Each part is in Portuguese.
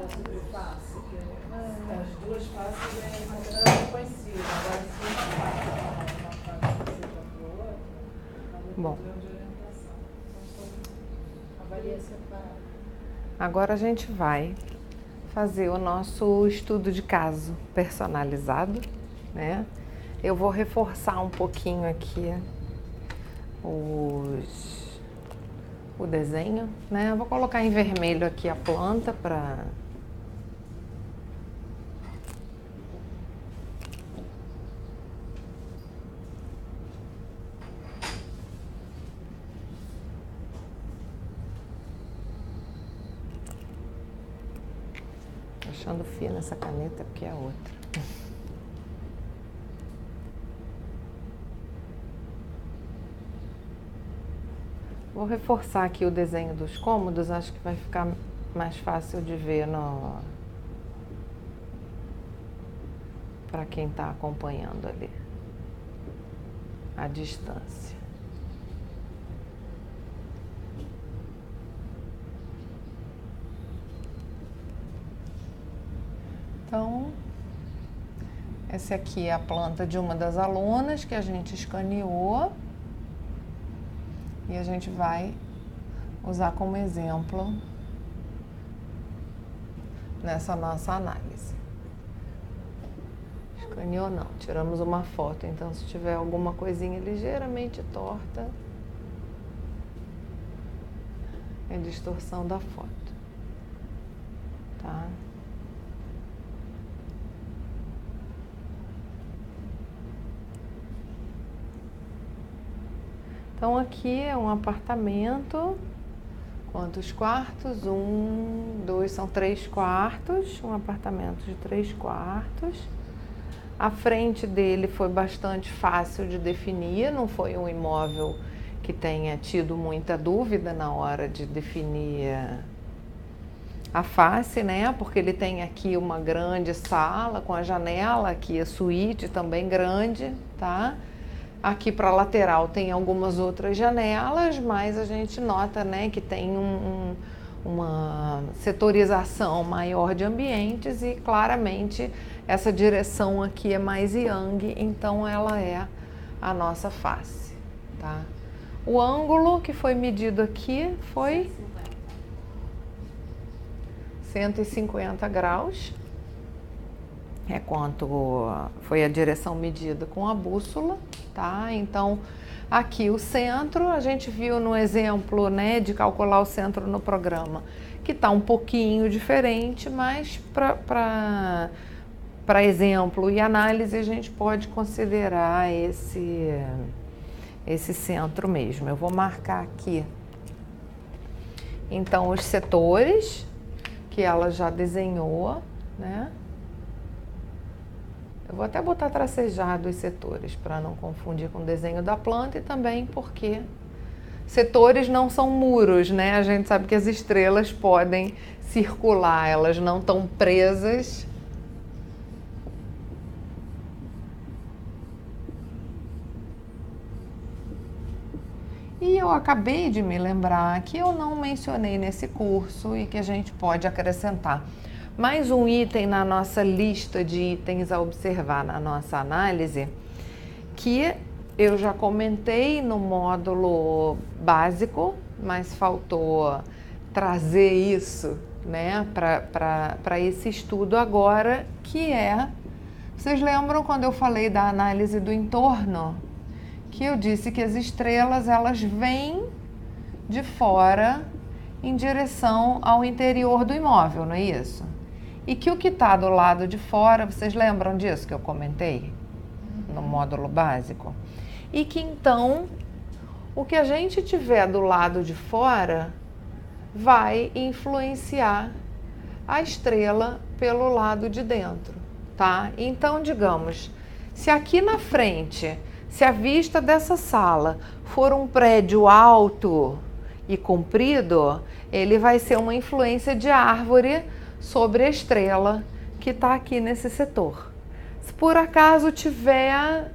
sobre face, que as duas faces é conhecido. Agora, se uma face uma face seja para o outro, é um padrão de orientação. Então, avalia separado. Agora a gente vai fazer o nosso estudo de caso personalizado, né? Eu vou reforçar um pouquinho aqui o desenho, né? Eu vou colocar em vermelho aqui a planta para... Achando fina essa caneta porque é outra. Vou reforçar aqui o desenho dos cômodos, acho que vai ficar mais fácil de ver para quem está acompanhando ali a distância. Então, essa aqui é a planta de uma das alunas que a gente escaneou e a gente vai usar como exemplo nessa nossa análise. Escaneou não, tiramos uma foto, então se tiver alguma coisinha ligeiramente torta, é distorção da foto, tá? Então aqui é um apartamento, quantos quartos? 1, 2, são 3 quartos, um apartamento de 3 quartos. A frente dele foi bastante fácil de definir, não foi um imóvel que tenha tido muita dúvida na hora de definir a face, né? Porque ele tem aqui uma grande sala com a janela, aqui a suíte também grande, tá? Aqui para a lateral tem algumas outras janelas, mas a gente nota, né, que tem uma setorização maior de ambientes e claramente essa direção aqui é mais yang, então ela é a nossa face, tá? O ângulo que foi medido aqui foi 150 graus, é quanto foi a direção medida com a bússola, tá? Então, aqui o centro, a gente viu no exemplo, né, de calcular o centro no programa, que está um pouquinho diferente, mas para exemplo e análise a gente pode considerar esse centro mesmo. Eu vou marcar aqui, então, os setores que ela já desenhou, né? Eu vou até botar tracejado os setores para não confundir com o desenho da planta e também porque setores não são muros, né? A gente sabe que as estrelas podem circular, elas não estão presas. E eu acabei de me lembrar que eu não mencionei nesse curso e que a gente pode acrescentar mais um item na nossa lista de itens a observar na nossa análise, que eu já comentei no módulo básico, mas faltou trazer isso, né, para esse estudo agora, que é, vocês lembram quando eu falei da análise do entorno? Que eu disse que as estrelas, elas vêm de fora em direção ao interior do imóvel, não é isso? E que o que está do lado de fora, vocês lembram disso que eu comentei no módulo básico? E que então, o que a gente tiver do lado de fora vai influenciar a estrela pelo lado de dentro, tá? Então, digamos, se aqui na frente, se a vista dessa sala for um prédio alto e comprido, ele vai ser uma influência de árvore sobre a estrela que está aqui nesse setor. Se por acaso tiver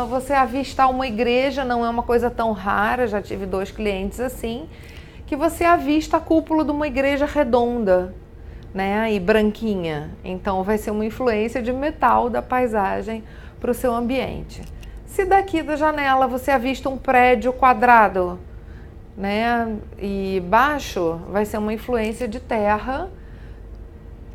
você avistar uma igreja, não é uma coisa tão rara, já tive 2 clientes assim, que você avista a cúpula de uma igreja redonda. né, e branquinha. Então vai ser uma influência de metal da paisagem para o seu ambiente. Se daqui da janela você avista um prédio quadrado, né, e baixo, vai ser uma influência de terra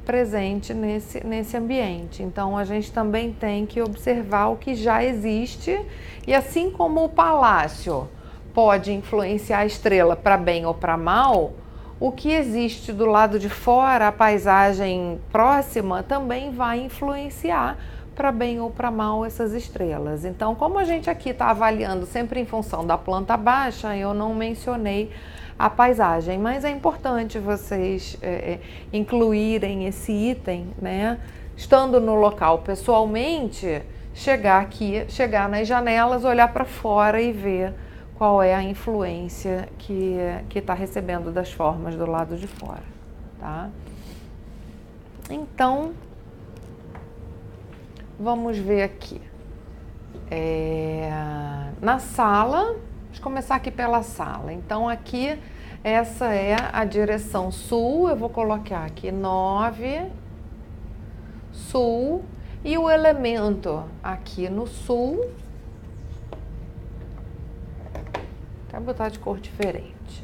presente nesse ambiente. Então a gente também tem que observar o que já existe, e assim como o palácio pode influenciar a estrela para bem ou para mal, o que existe do lado de fora, a paisagem próxima, também vai influenciar para bem ou para mal essas estrelas. Então, como a gente aqui está avaliando sempre em função da planta baixa, eu não mencionei a paisagem, mas é importante vocês incluírem esse item, né? Estando no local pessoalmente, chegar aqui, chegar nas janelas, olhar para fora e ver qual é a influência que está recebendo das formas do lado de fora, tá? Então, vamos ver aqui. Na sala, vamos começar aqui pela sala. Então, aqui, essa é a direção sul. Eu vou colocar aqui 9, sul, e o elemento aqui no sul, até botar de cor diferente.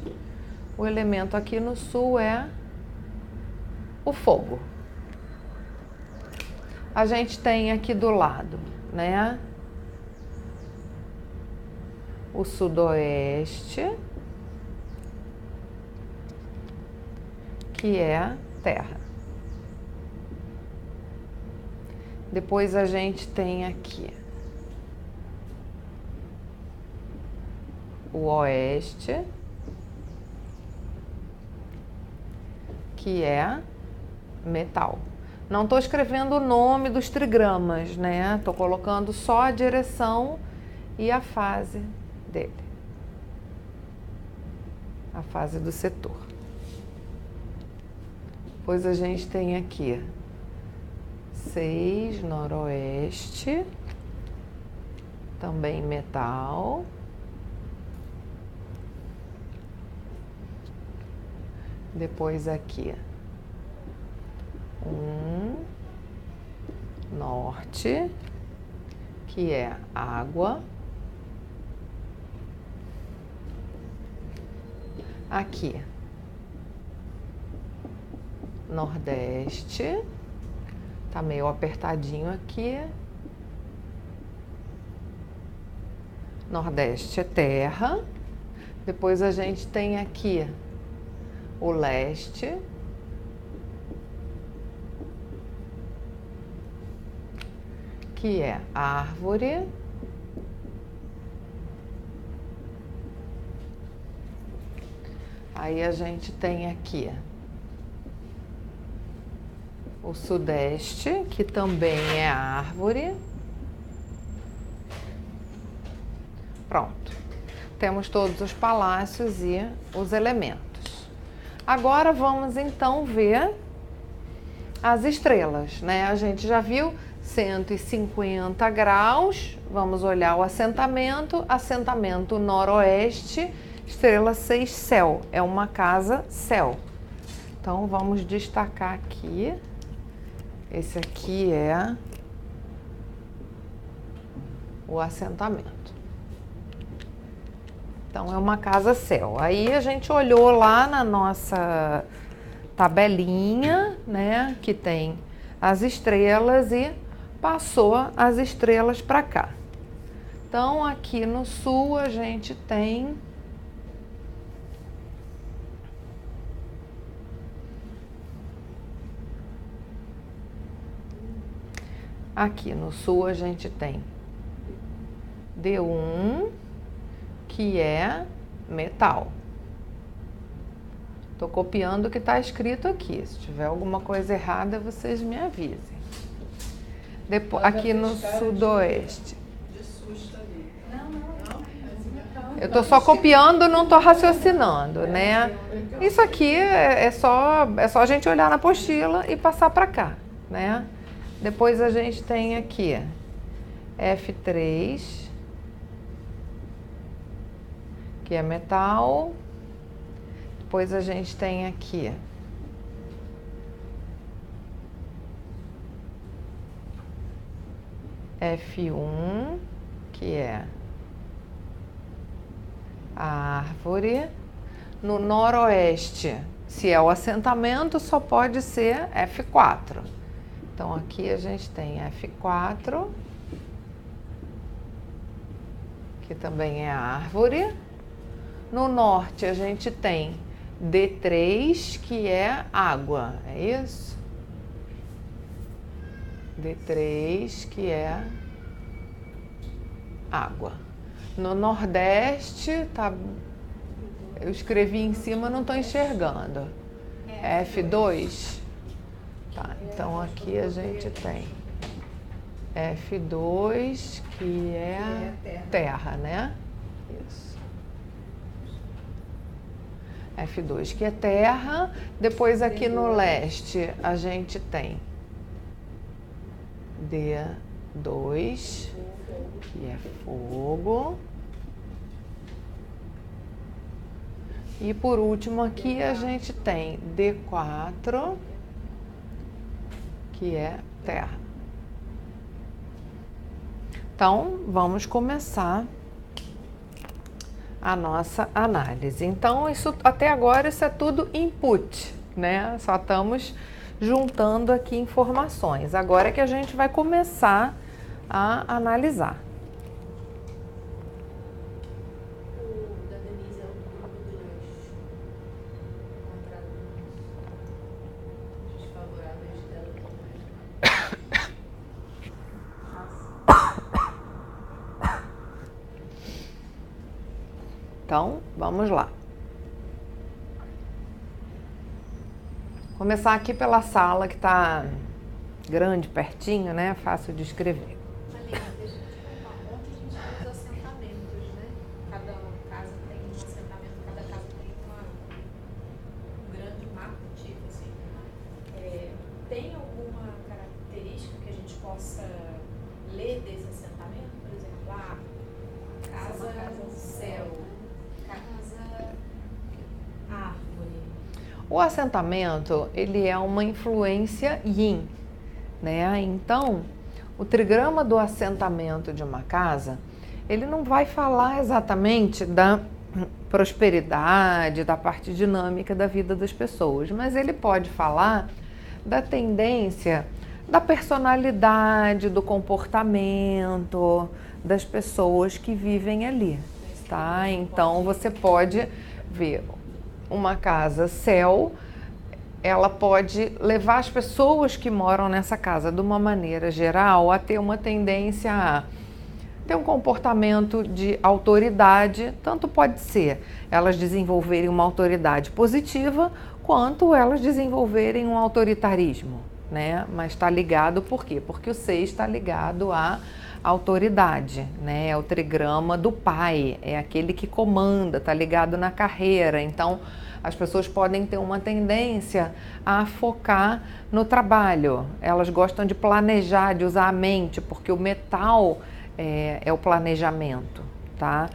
O elemento aqui no sul é o fogo. A gente tem aqui do lado, né, o sudoeste, que é terra. Depois a gente tem aqui o oeste, que é metal. Não estou escrevendo o nome dos trigramas, né? Estou colocando só a direção e a fase dele. A fase do setor. Depois a gente tem aqui 6, noroeste, também metal. Depois aqui 1, norte, que é água. Aqui, nordeste, tá meio apertadinho aqui. Nordeste é terra. Depois a gente tem aqui o leste, que é árvore. Aí a gente tem aqui o sudeste, que também é árvore. Pronto. Temos todos os palácios e os elementos. Agora vamos então ver as estrelas, né? A gente já viu 150 graus. Vamos olhar o assentamento. Assentamento noroeste, estrela 6, céu. É uma casa céu. Então vamos destacar aqui. Esse aqui é o assentamento. Então é uma casa céu. Aí a gente olhou lá na nossa tabelinha, né, que tem as estrelas, e passou as estrelas para cá. Então aqui no sul a gente tem D1, que é metal. Estou copiando o que está escrito aqui. Se tiver alguma coisa errada, vocês me avisem. Depois, aqui no sudoeste. De susto ali. Eu estou só copiando, não estou raciocinando, né? Isso aqui é só a gente olhar na apostila e passar para cá, né? Depois a gente tem aqui F3, que é metal. Depois a gente tem aqui F1, que é a árvore. No noroeste, se é o assentamento, só pode ser F4. Então, aqui a gente tem F4, que também é a árvore. No norte, a gente tem D3, que é água, é isso? D3, que é água. No nordeste, tá, eu escrevi em cima, não estou enxergando. F2. Tá, então aqui a gente tem F2, que é terra, né? Isso. F2, que é terra. Depois aqui no leste a gente tem D2, que é fogo. E por último aqui a gente tem D4, que é terra. Então, vamos começar a nossa análise. Então, isso até agora isso é tudo input, né? Só estamos juntando aqui informações. Agora é que a gente vai começar a analisar. O da Denise é o clube do leste. Desfavoráveis dela também. Então, vamos lá. Começar aqui pela sala que está grande, pertinho, né? Fácil de escrever. Aline, deixa eu te contar. Ontem a gente fez os assentamentos, né? Cada casa tem um assentamento, cada casa tem um grande mapa tipo assim. Tem alguma característica que a gente possa ler desse assentamento? Por exemplo, casa céu, casa árvore. O assentamento, ele é uma influência yin, né? Então, o trigrama do assentamento de uma casa, ele não vai falar exatamente da prosperidade, da parte dinâmica da vida das pessoas, mas ele pode falar da tendência, da personalidade, do comportamento das pessoas que vivem ali, tá? Então, você pode ver uma casa céu, ela pode levar as pessoas que moram nessa casa, de uma maneira geral, a ter uma tendência a ter um comportamento de autoridade. Tanto pode ser elas desenvolverem uma autoridade positiva, quanto elas desenvolverem um autoritarismo, né? Mas está ligado por quê? Porque o 6 está ligado à autoridade, né? É o trigrama do pai, é aquele que comanda, está ligado na carreira. Então, as pessoas podem ter uma tendência a focar no trabalho. Elas gostam de planejar, de usar a mente, porque o metal é o planejamento, tá?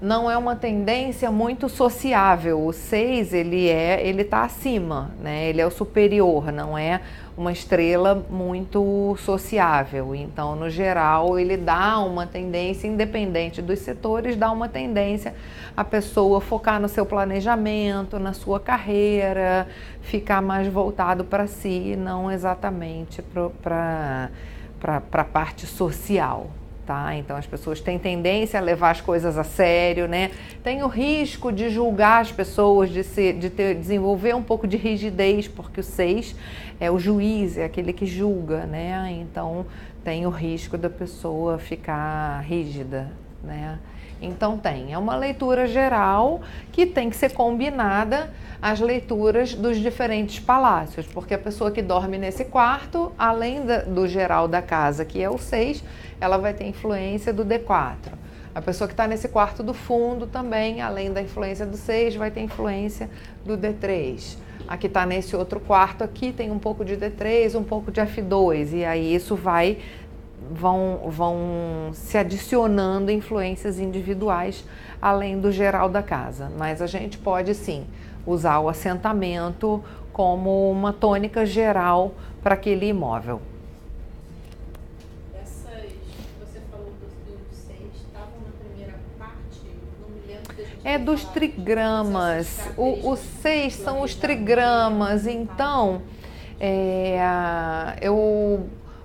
Não é uma tendência muito sociável. O 6, ele tá acima, né? Ele é o superior, não é uma estrela muito sociável. Então, no geral, ele dá uma tendência, independente dos setores, dá uma tendência a pessoa focar no seu planejamento, na sua carreira, ficar mais voltado para si, não exatamente para a parte social. Tá? Então as pessoas têm tendência a levar as coisas a sério, né? Tem o risco de julgar as pessoas, desenvolver um pouco de rigidez, porque o 6 é o juiz, é aquele que julga, né? Então tem o risco da pessoa ficar rígida, né? Então é uma leitura geral que tem que ser combinada às leituras dos diferentes palácios, porque a pessoa que dorme nesse quarto, além do geral da casa, que é o 6, ela vai ter influência do D4. A pessoa que está nesse quarto do fundo também, além da influência do 6, vai ter influência do D3. A que está nesse outro quarto aqui tem um pouco de D3, um pouco de F2, e aí isso vão se adicionando influências individuais além do geral da casa. Mas a gente pode sim usar o assentamento como uma tônica geral para aquele imóvel. É dos trigramas. O 6 são os trigramas. Então,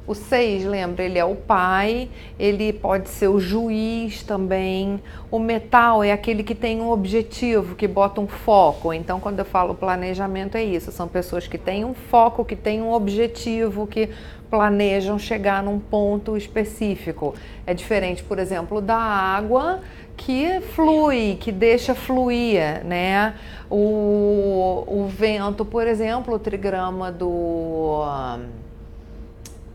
o 6, lembra, ele é o pai, ele pode ser o juiz também. O metal é aquele que tem um objetivo, que bota um foco. Então, quando eu falo planejamento, é isso. São pessoas que têm um foco, que têm um objetivo, que planejam chegar num ponto específico. É diferente, por exemplo, da água, que flui, que deixa fluir, né? O vento, por exemplo, o trigrama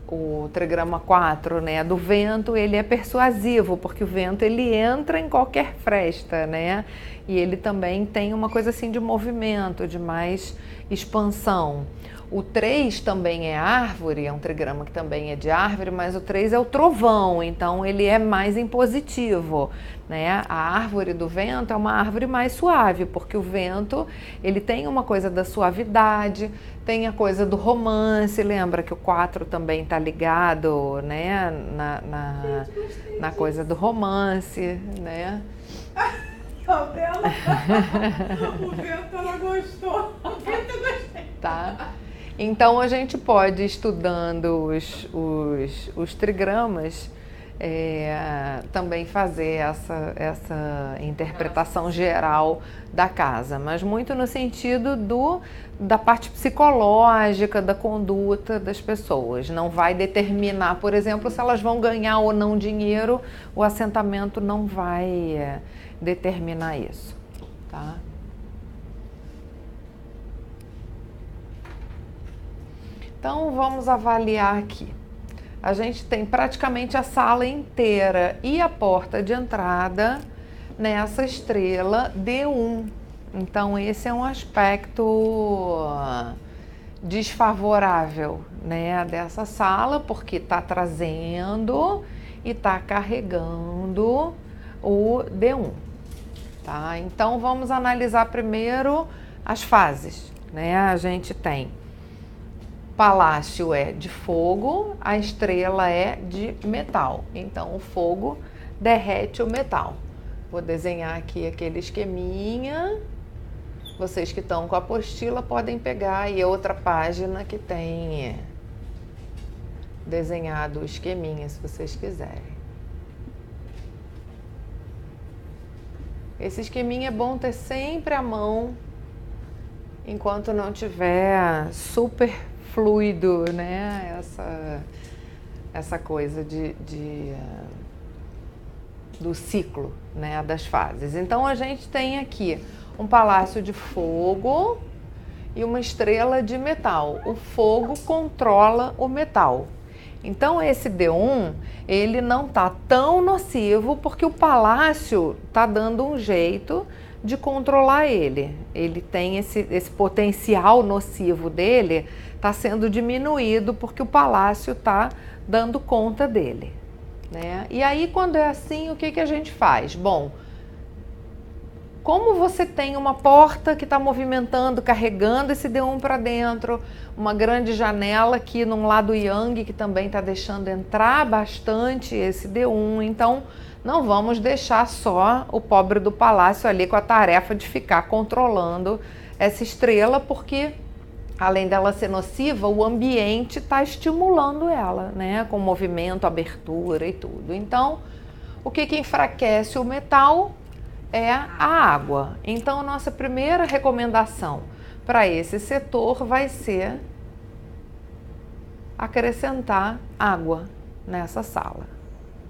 o trigrama 4, né, do vento, ele é persuasivo, porque o vento ele entra em qualquer fresta, né? E ele também tem uma coisa assim de movimento, de mais expansão. O 3 também é árvore, é um trigrama que também é de árvore, mas o 3 é o trovão, então ele é mais impositivo, né? A árvore do vento é uma árvore mais suave, porque o vento ele tem uma coisa da suavidade, tem a coisa do romance, lembra que o 4 também está ligado, né? Na coisa do romance, né? O dela, o vento ela gostou, o vento eu gostei. Tá? Então a gente pode, estudando os trigramas, também fazer essa interpretação geral da casa, mas muito no sentido da parte psicológica, da conduta das pessoas. Não vai determinar, por exemplo, se elas vão ganhar ou não dinheiro, o assentamento não vai determinar isso, tá? Então vamos avaliar aqui. A gente tem praticamente a sala inteira e a porta de entrada nessa estrela D1. Então esse é um aspecto desfavorável, né, dessa sala, porque está trazendo e está carregando o D1. Tá? Então vamos analisar primeiro as fases, né? A gente tem palácio é de fogo, a estrela é de metal. Então o fogo derrete o metal. Vou desenhar aqui aquele esqueminha. Vocês que estão com a apostila podem pegar e outra página que tem desenhado o esqueminha, se vocês quiserem. Esse esqueminha é bom ter sempre à mão, enquanto não tiver super fluido, né? Essa coisa do ciclo, né? Das fases. Então a gente tem aqui um palácio de fogo e uma estrela de metal. O fogo controla o metal. Então esse D1, ele não está tão nocivo porque o palácio está dando um jeito de controlar ele. Ele tem esse potencial nocivo dele, está sendo diminuído porque o palácio está dando conta dele, né? E aí quando é assim, o que a gente faz? Bom, como você tem uma porta que está movimentando, carregando esse D1 para dentro, uma grande janela aqui num lado yang que também está deixando entrar bastante esse D1, então não vamos deixar só o pobre do palácio ali com a tarefa de ficar controlando essa estrela, porque além dela ser nociva, o ambiente está estimulando ela, né? Com movimento, abertura e tudo. Então, o que enfraquece o metal é a água. Então, a nossa primeira recomendação para esse setor vai ser acrescentar água nessa sala,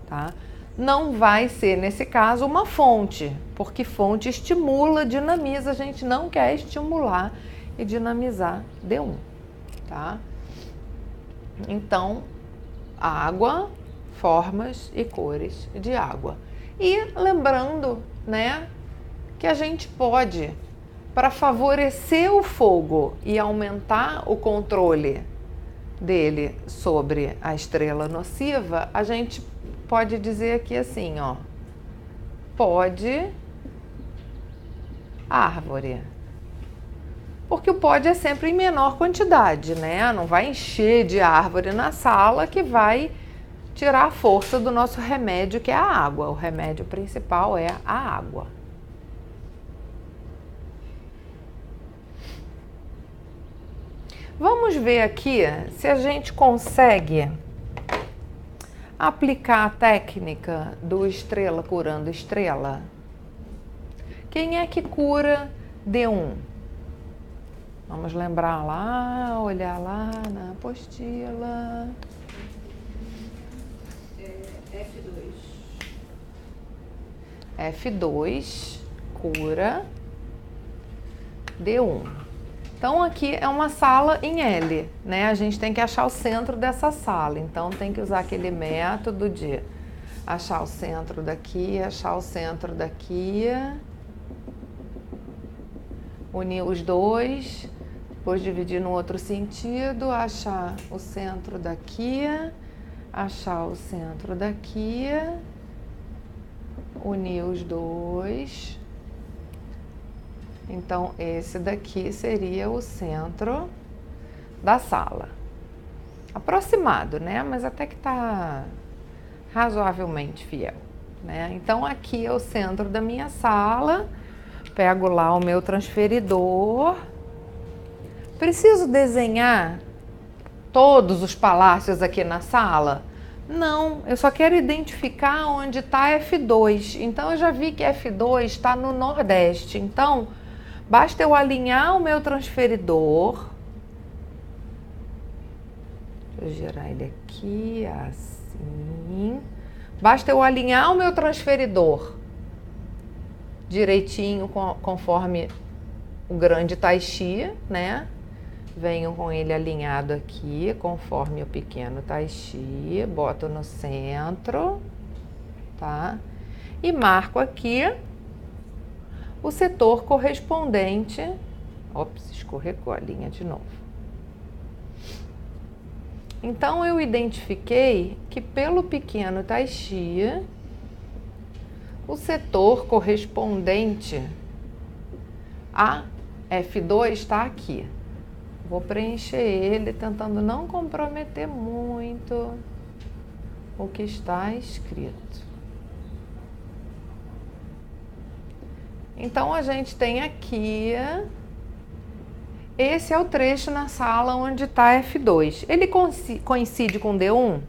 tá? Não vai ser, nesse caso, uma fonte, porque fonte estimula, dinamiza. A gente não quer estimular e dinamizar D1, tá? Então, água, formas e cores de água. E lembrando, né, que a gente pode, para favorecer o fogo e aumentar o controle dele sobre a estrela nociva, a gente pode dizer aqui assim, ó, pode árvore. Porque o pode é sempre em menor quantidade, né? Não vai encher de árvore na sala que vai tirar a força do nosso remédio, que é a água. O remédio principal é a água. Vamos ver aqui se a gente consegue aplicar a técnica do estrela curando estrela. Quem é que cura D1? Vamos lembrar lá, olhar lá na apostila. F2 cura D1. Então aqui é uma sala em L, né? A gente tem que achar o centro dessa sala. Então tem que usar aquele método de achar o centro daqui, achar o centro daqui, unir os dois, depois dividir no outro sentido, achar o centro daqui, achar o centro daqui, unir os dois. Então, esse daqui seria o centro da sala. Aproximado, né? Mas até que tá razoavelmente fiel, né? Então, aqui é o centro da minha sala. Pego lá o meu transferidor. Preciso desenhar todos os palácios aqui na sala? Não, eu só quero identificar onde está F2. Então, eu já vi que F2 está no Nordeste. Então, basta eu alinhar o meu transferidor. Deixa eu girar ele aqui, assim. Basta eu alinhar o meu transferidor direitinho, conforme o grande tai chi, né? Venho com ele alinhado aqui, conforme o pequeno tai chi, boto no centro, tá? E marco aqui o setor correspondente. Ops, escorregou a linha de novo. Então, eu identifiquei que pelo pequeno tai chi, o setor correspondente a F2 está aqui. Vou preencher ele tentando não comprometer muito o que está escrito. Então, a gente tem aqui, esse é o trecho na sala onde está F2. Ele coincide com D1?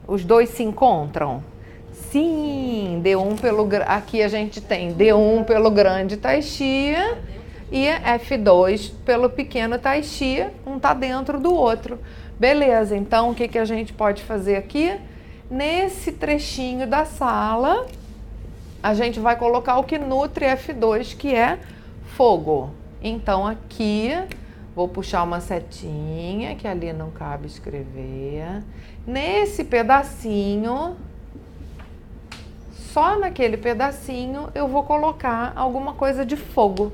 Os dois se encontram? Sim, D1 pelo... Aqui a gente tem D1 pelo grande tai chi e F2 pelo pequeno tai chi. Um está dentro do outro. Beleza, então o que a gente pode fazer aqui? Nesse trechinho da sala, a gente vai colocar o que nutre F2, que é fogo. Então aqui, vou puxar uma setinha, que ali não cabe escrever. Nesse pedacinho, só naquele pedacinho, eu vou colocar alguma coisa de fogo.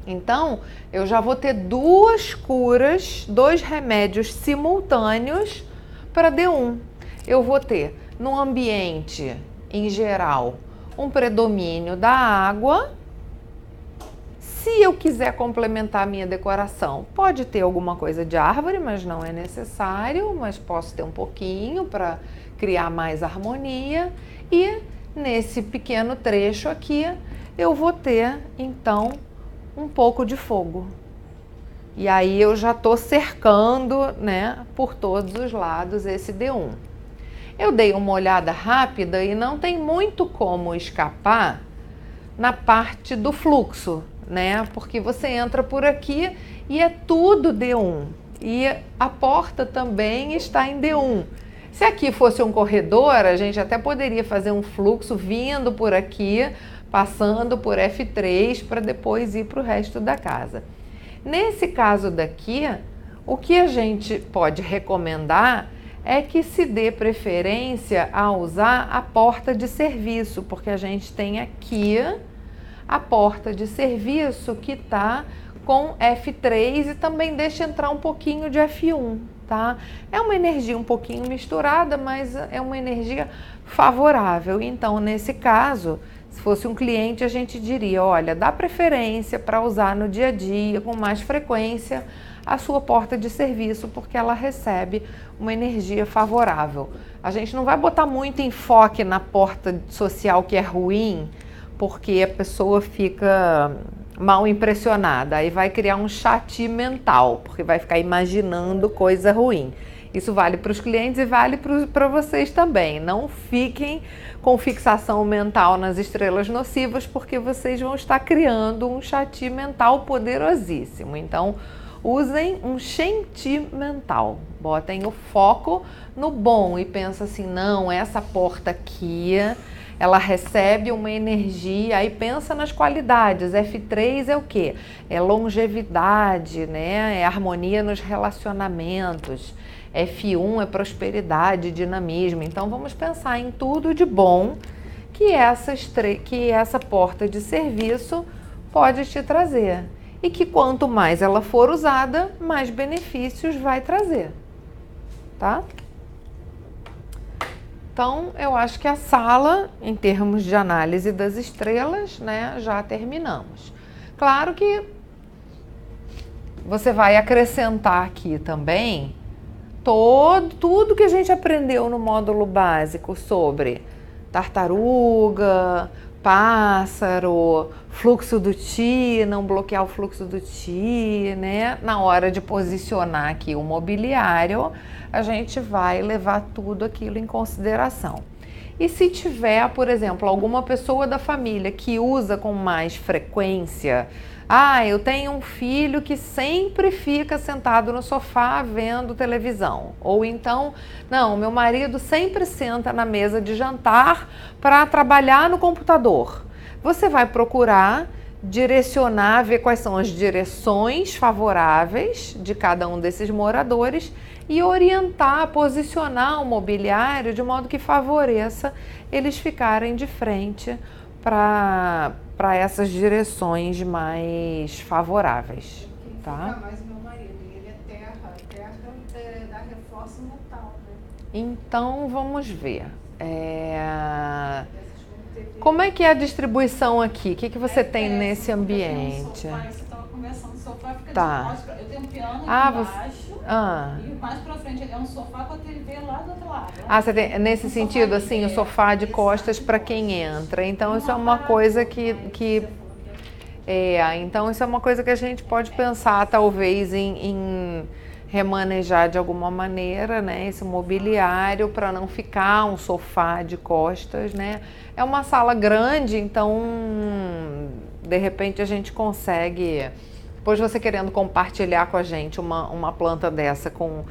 Então, eu já vou ter duas curas, dois remédios simultâneos para D1. Eu vou ter, no ambiente, em geral, um predomínio da água. Se eu quiser complementar a minha decoração, pode ter alguma coisa de árvore, mas não é necessário, mas posso ter um pouquinho para criar mais harmonia. E nesse pequeno trecho aqui, eu vou ter, então, um pouco de fogo. E aí eu já estou cercando, né, por todos os lados esse D1. Eu dei uma olhada rápida e não tem muito como escapar na parte do fluxo, né? Porque você entra por aqui e é tudo D1. E a porta também está em D1. Se aqui fosse um corredor, a gente até poderia fazer um fluxo vindo por aqui, passando por F3 para depois ir para o resto da casa. Nesse caso daqui, o que a gente pode recomendar é que se dê preferência a usar a porta de serviço, porque a gente tem aqui a porta de serviço que está com F3 e também deixa entrar um pouquinho de F1, tá? É uma energia um pouquinho misturada, mas é uma energia favorável. Então, nesse caso, Se fosse um cliente, a gente diria, olha, dá preferência para usar no dia a dia, com mais frequência, a sua porta de serviço, porque ela recebe uma energia favorável. A gente não vai botar muito enfoque na porta social que é ruim, porque a pessoa fica mal impressionada, aí vai criar um chati mental, porque vai ficar imaginando coisa ruim. Isso vale para os clientes e vale para vocês também. Não fiquem com fixação mental nas estrelas nocivas, porque vocês vão estar criando um chati mental poderosíssimo. Então, usem um chenti mental. Botem o foco no bom e pensa assim, não, essa porta aqui, ela recebe uma energia, aí pensa nas qualidades. F3 é o quê? É longevidade, né? É harmonia nos relacionamentos. F1 é prosperidade, dinamismo. Então vamos pensar em tudo de bom que essa porta de serviço pode te trazer. E que quanto mais ela for usada, mais benefícios vai trazer. Tá? Então, eu acho que a sala, em termos de análise das estrelas, né, já terminamos. Claro que você vai acrescentar aqui também tudo que a gente aprendeu no módulo básico sobre tartaruga, pássaro, fluxo do Qi, não bloquear o fluxo do Qi, né? Na hora de posicionar aqui o mobiliário, a gente vai levar tudo aquilo em consideração. E se tiver, por exemplo, alguma pessoa da família que usa com mais frequência, eu tenho um filho que sempre fica sentado no sofá vendo televisão. Ou então, não, meu marido sempre senta na mesa de jantar para trabalhar no computador. Você vai procurar direcionar, ver quais são as direções favoráveis de cada um desses moradores e orientar, posicionar o mobiliário de modo que favoreça eles ficarem de frente para essas direções mais favoráveis, tá? Fica mais meu marido, ele é terra dá reforço mental, né? Então, vamos ver. Como é que é a distribuição aqui? O que você tem nesse ambiente? Você estava conversando, o sofá fica Tá. eu tenho um piano aqui embaixo. Ah. E mais pra frente ele é um sofá com a TV lá do outro lado. Você tem, nesse sentido, assim, o sofá de costas para quem entra. Então, isso é uma coisa que então isso é uma coisa que a gente pode pensar, talvez, em remanejar de alguma maneira, né, esse mobiliário para não ficar um sofá de costas, né? É uma sala grande, então, de repente, a gente consegue. Depois você querendo compartilhar com a gente uma planta dessa com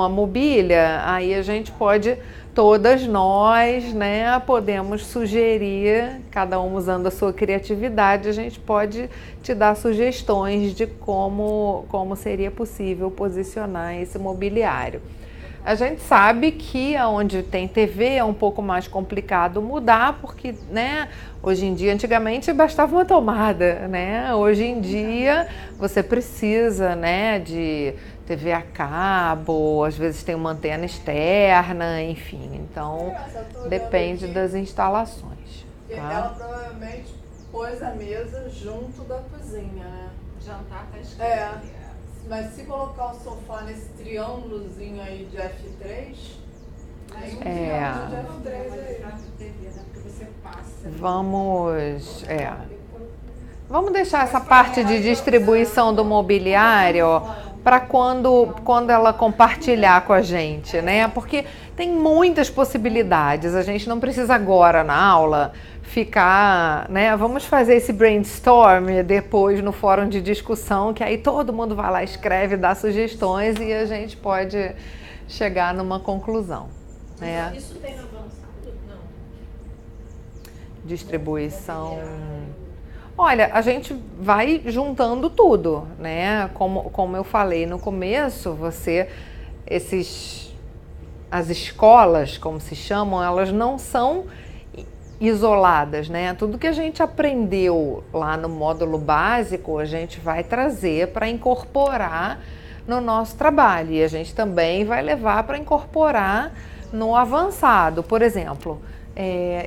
a mobília, aí a gente pode, todas nós, né, podemos sugerir, cada um usando a sua criatividade, a gente pode te dar sugestões de como seria possível posicionar esse mobiliário. A gente sabe que onde tem TV é um pouco mais complicado mudar, porque, né, hoje em dia, antigamente bastava uma tomada, né? Hoje em dia você precisa, né, de TV a cabo, às vezes tem uma antena externa, enfim. Então, depende das instalações. Tá? Ela provavelmente pôs a mesa junto da cozinha, né? Jantar tá escrito. Mas se colocar o sofá nesse triângulozinho aí de F3, tem um triângulo de F3 aí. Vamos deixar essa parte de distribuição do mobiliário para quando ela compartilhar com a gente, né? Porque tem muitas possibilidades. A gente não precisa agora na aula ficar, né? Vamos fazer esse brainstorm depois no fórum de discussão, que aí todo mundo vai lá, escreve, dá sugestões e a gente pode chegar numa conclusão, né? Isso tem no avançado? Não. Distribuição. Olha, a gente vai juntando tudo, né? Como eu falei no começo, as escolas, como se chamam, elas não são isoladas, né? Tudo que a gente aprendeu lá no módulo básico, a gente vai trazer para incorporar no nosso trabalho. E a gente também vai levar para incorporar no avançado. Por exemplo,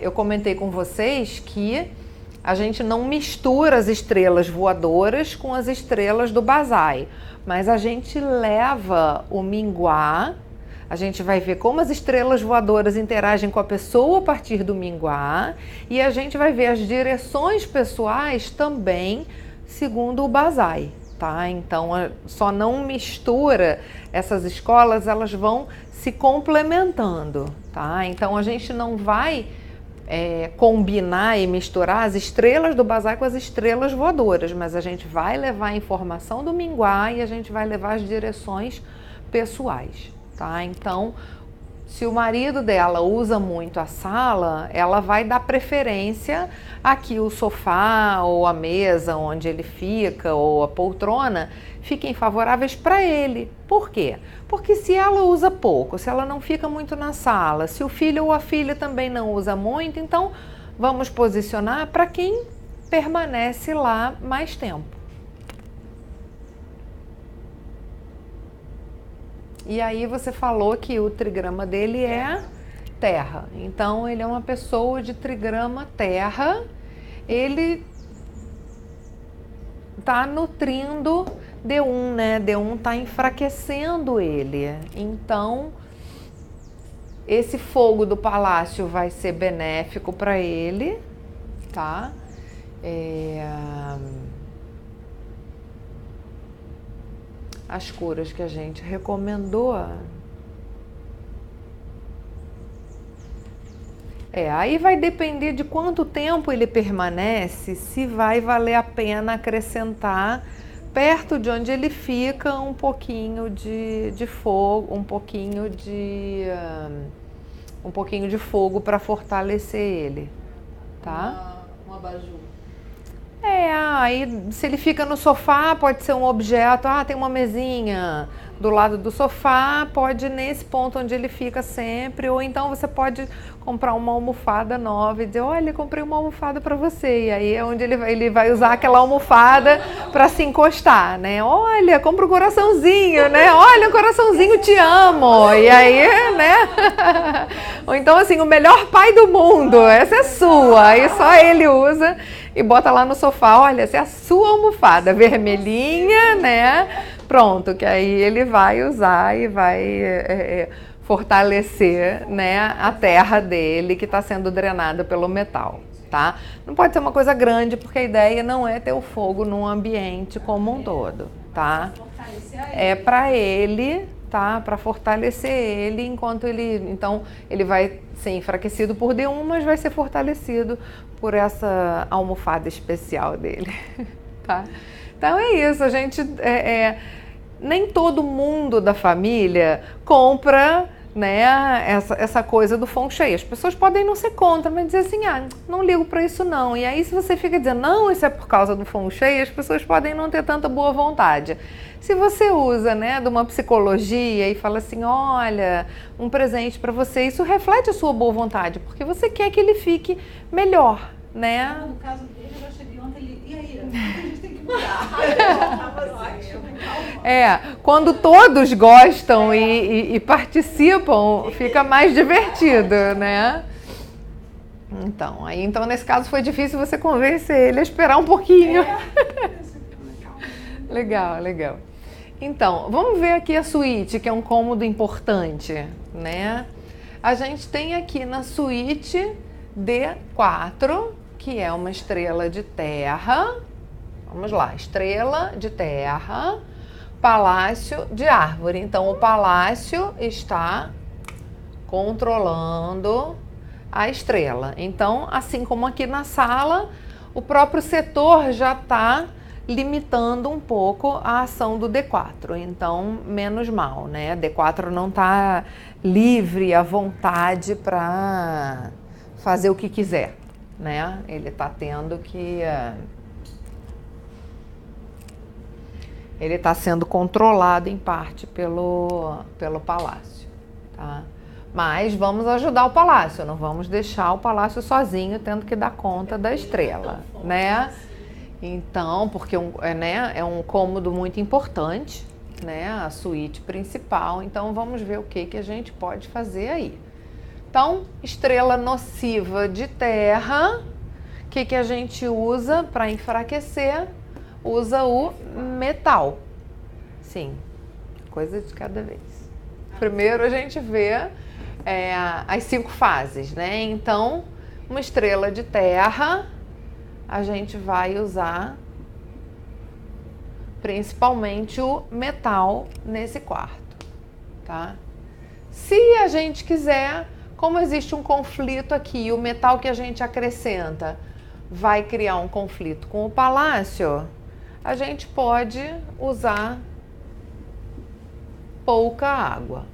eu comentei com vocês que a gente não mistura as estrelas voadoras com as estrelas do Basai, mas a gente leva o Minguá, a gente vai ver como as estrelas voadoras interagem com a pessoa a partir do Minguá, e a gente vai ver as direções pessoais também segundo o Basai, tá? Então só não mistura essas escolas, elas vão se complementando, tá? Então a gente não vai combinar e misturar as estrelas do Basai com as estrelas voadoras, mas a gente vai levar a informação do Minguá e a gente vai levar as direções pessoais, tá? Então, se o marido dela usa muito a sala, ela vai dar preferência a que o sofá ou a mesa onde ele fica ou a poltrona fiquem favoráveis para ele. Por quê? Porque se ela usa pouco, se ela não fica muito na sala, se o filho ou a filha também não usa muito, então vamos posicionar para quem permanece lá mais tempo. E aí você falou que o trigrama dele é terra. Então ele é uma pessoa de trigrama terra. Ele está nutrindo D1, né? D1 está enfraquecendo ele. Então esse fogo do palácio vai ser benéfico para ele, tá? As curas que a gente recomendou. Aí vai depender de quanto tempo ele permanece, se vai valer a pena acrescentar perto de onde ele fica um pouquinho de fogo, um pouquinho de fogo para fortalecer ele, tá? Um abajur. Aí se ele fica no sofá, pode ser um objeto, tem uma mesinha do lado do sofá, pode ir nesse ponto onde ele fica sempre, ou então você pode comprar uma almofada nova e dizer, olha, comprei uma almofada para você, e aí é onde ele vai usar aquela almofada para se encostar, né? Olha, compra um coraçãozinho, né? Olha, um coraçãozinho, te amo, e aí, né? Ou então assim, o melhor pai do mundo, essa é sua, aí só ele usa. E bota lá no sofá, olha, essa é a sua almofada vermelhinha, né? Pronto, que aí ele vai usar e vai fortalecer, né, a terra dele que está sendo drenada pelo metal, tá? Não pode ser uma coisa grande, porque a ideia não é ter o fogo num ambiente como um todo, tá? É para ele, tá? Para fortalecer ele, enquanto então ele vai ser enfraquecido por D1, mas vai ser fortalecido por essa almofada especial dele, tá? Então é isso, a gente nem todo mundo da família compra, né, essa coisa do feng shui. As pessoas podem não ser contra, mas dizer assim, não ligo para isso não. E aí se você fica dizendo, não, isso é por causa do feng shui, as pessoas podem não ter tanta boa vontade. Se você usa, né, de uma psicologia e fala assim, olha, um presente para você, isso reflete a sua boa vontade, porque você quer que ele fique melhor, né? No caso dele, eu já cheguei ontem, e aí, a gente tem que mudar. Quando todos gostam e participam, fica mais divertido, né? Então nesse caso foi difícil você convencer ele a esperar um pouquinho. Legal. Então, vamos ver aqui a suíte, que é um cômodo importante, né? A gente tem aqui na suíte D4, que é uma estrela de terra. Vamos lá, estrela de terra, palácio de árvore. Então, o palácio está controlando a estrela. Então, assim como aqui na sala, o próprio setor já está limitando um pouco a ação do D4. Então, menos mal, né? D4 não está livre à vontade para fazer o que quiser, né? Ele está tendo que... Ele está sendo controlado em parte pelo palácio, tá? Mas vamos ajudar o palácio, não vamos deixar o palácio sozinho tendo que dar conta da estrela, né? Então, porque é um cômodo muito importante, né? A suíte principal, então vamos ver o que a gente pode fazer aí, Então, estrela nociva de terra, o que a gente usa para enfraquecer? Usa o metal. Sim, coisa de cada vez. Primeiro a gente vê as 5 fases, né? Então, uma estrela de terra, a gente vai usar principalmente o metal nesse quarto, tá? Se a gente quiser, como existe um conflito aqui, o metal que a gente acrescenta vai criar um conflito com o palácio, a gente pode usar pouca água.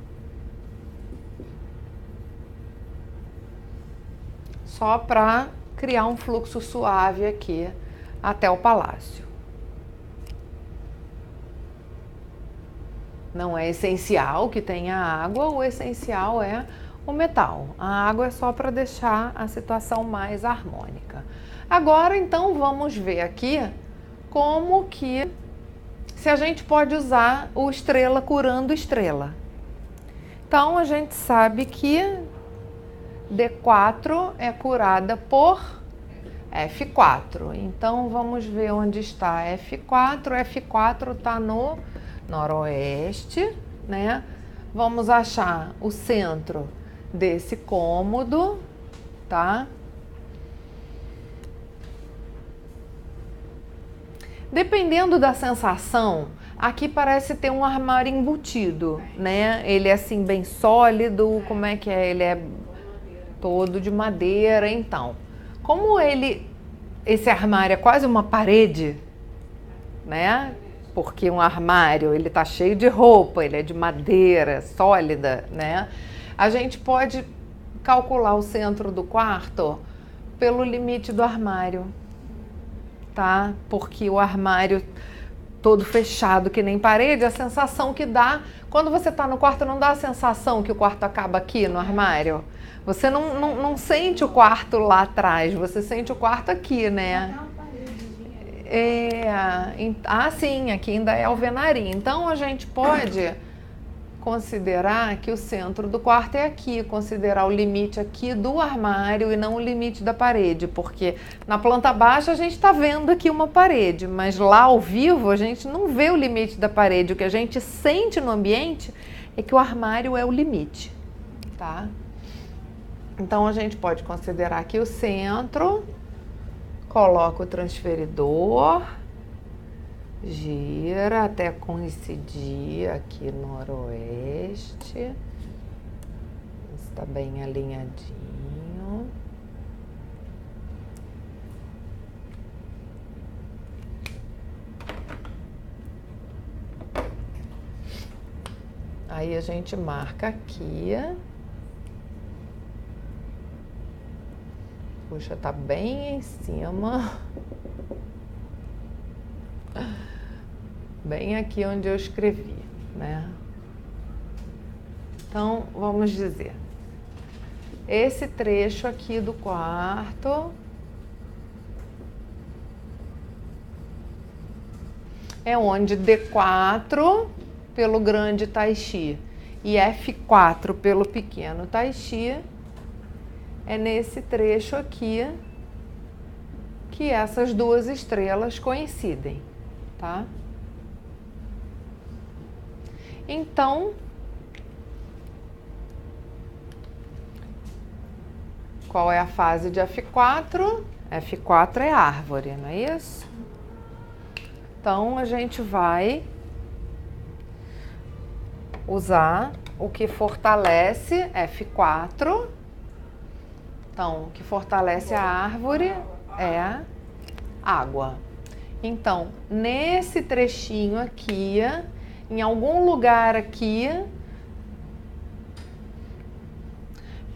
Só para criar um fluxo suave aqui até o palácio. Não é essencial que tenha água, o essencial é o metal. A água é só para deixar a situação mais harmônica. Agora, então, vamos ver aqui como que, se a gente pode usar o estrela curando estrela. Então, a gente sabe que D4 é curada por F4. Então, vamos ver onde está F4. F4 está no noroeste, né? Vamos achar o centro desse cômodo, tá? Dependendo da sensação, aqui parece ter um armário embutido, né? Ele é assim bem sólido, como é que é? Ele é todo de madeira, então. Como esse armário é quase uma parede, né? Porque um armário, ele tá cheio de roupa, ele é de madeira, sólida, né? A gente pode calcular o centro do quarto pelo limite do armário, tá? Porque o armário todo fechado, que nem parede, a sensação que dá, quando você tá no quarto, não dá a sensação que o quarto acaba aqui no armário? Você não sente o quarto lá atrás, você sente o quarto aqui, né? Sim, aqui ainda é alvenaria. Então, a gente pode considerar que o centro do quarto é aqui, considerar o limite aqui do armário e não o limite da parede, porque na planta baixa a gente está vendo aqui uma parede, mas lá ao vivo a gente não vê o limite da parede. O que a gente sente no ambiente é que o armário é o limite, tá? Então, a gente pode considerar aqui o centro. Coloca o transferidor, gira até coincidir aqui no noroeste. Está bem alinhadinho. Aí a gente marca aqui. Puxa, tá bem em cima. Bem aqui onde eu escrevi, né? Então, vamos dizer, esse trecho aqui do quarto é onde D4 pelo grande Tai Chi e F4 pelo pequeno Tai Chi. É nesse trecho aqui que essas duas estrelas coincidem, tá? Então, qual é a fase de F4? F4 é árvore, não é isso? Então, a gente vai usar o que fortalece F4. Então, o que fortalece a árvore é a água. Então, nesse trechinho aqui, em algum lugar aqui,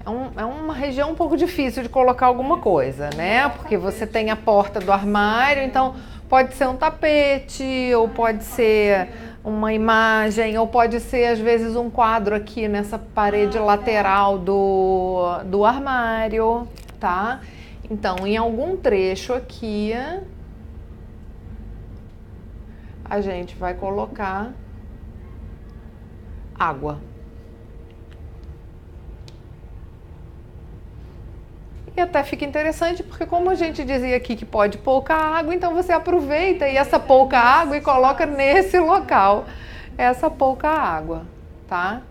é uma região um pouco difícil de colocar alguma coisa, né? Porque você tem a porta do armário, então pode ser um tapete, ou pode ser uma imagem, ou pode ser às vezes um quadro aqui nessa parede lateral do armário, tá? Então, em algum trecho aqui, a gente vai colocar água. E até fica interessante, porque como a gente dizia aqui que pode pouca água, então você aproveita e essa pouca água e coloca nesse local essa pouca água, tá?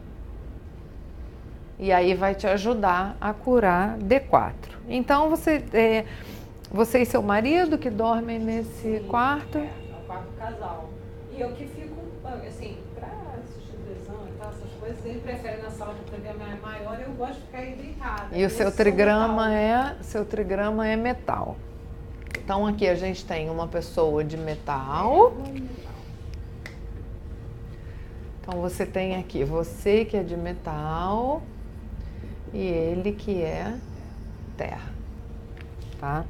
E aí vai te ajudar a curar D4. Então você e seu marido que dormem nesse quarto? É o quarto casal. E eu que fico, assim, pra assistir televisão e tal, essas coisas, ele prefere na sala que o trigrama é maior, eu gosto de ficar aí deitada. E o seu trigrama é metal. Então aqui a gente tem uma pessoa de metal. Então você tem aqui você que é de metal e ele que é terra, tá?